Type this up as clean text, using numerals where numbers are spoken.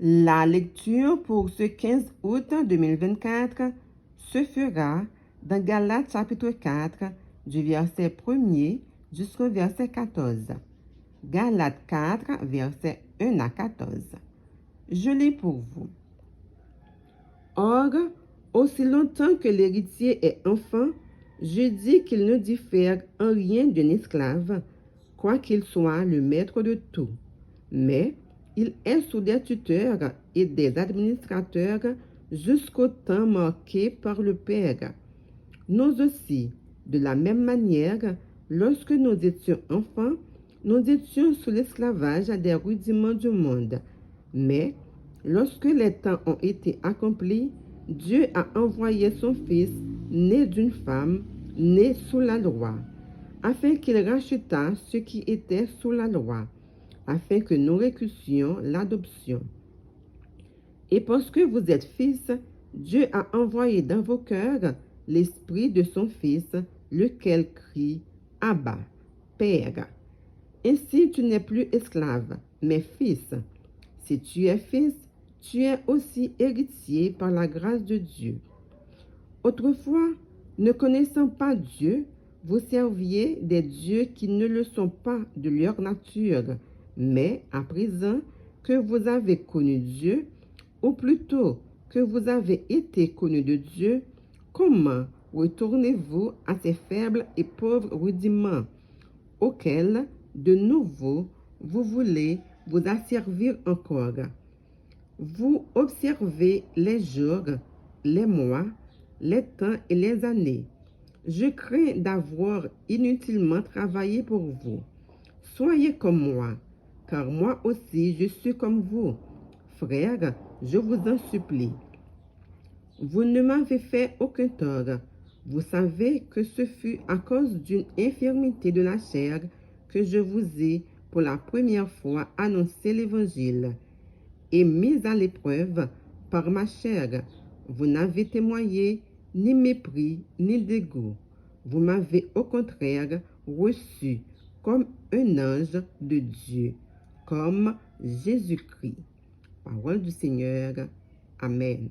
La lecture pour ce 15 août 2024 se fera dans Galates chapitre 4 du verset 1er jusqu'au verset 14. Galates 4, versets 1 à 14. Je lis pour vous. Or, aussi longtemps que l'héritier est enfant, je dis qu'il ne diffère en rien d'un esclave, quoiqu'il soit le maître de tout. Mais il est sous des tuteurs et des administrateurs jusqu'au temps marqué par le Père. Nous aussi, de la même manière, lorsque nous étions enfants, nous étions sous l'esclavage des rudiments du monde. Mais lorsque les temps ont été accomplis, Dieu a envoyé son Fils, né d'une femme, né sous la loi, afin qu'il rachetât ceux qui étaient sous la loi, afin que nous récussions l'adoption. Et parce que vous êtes fils, Dieu a envoyé dans vos cœurs l'esprit de son Fils, lequel crie « Abba, Père ». Ainsi tu n'es plus esclave, mais fils. Si tu es fils, tu es aussi héritier par la grâce de Dieu. Autrefois, ne connaissant pas Dieu, vous serviez des dieux qui ne le sont pas de leur nature, mais à présent que vous avez connu Dieu, ou plutôt que vous avez été connu de Dieu, comment retournez-vous à ces faibles et pauvres rudiments auxquels, de nouveau, vous voulez vous asservir encore? Vous observez les jours, les mois, les temps et les années. Je crains d'avoir inutilement travaillé pour vous. Soyez comme moi, car moi aussi je suis comme vous. Frères, je vous en supplie. Vous ne m'avez fait aucun tort. Vous savez que ce fut à cause d'une infirmité de la chair que je vous ai pour la première fois annoncé l'Évangile. Et mis à l'épreuve par ma chair, vous n'avez témoigné ni mépris ni dégoût. Vous m'avez au contraire reçu comme un ange de Dieu, comme Jésus-Christ. Parole du Seigneur. Amen.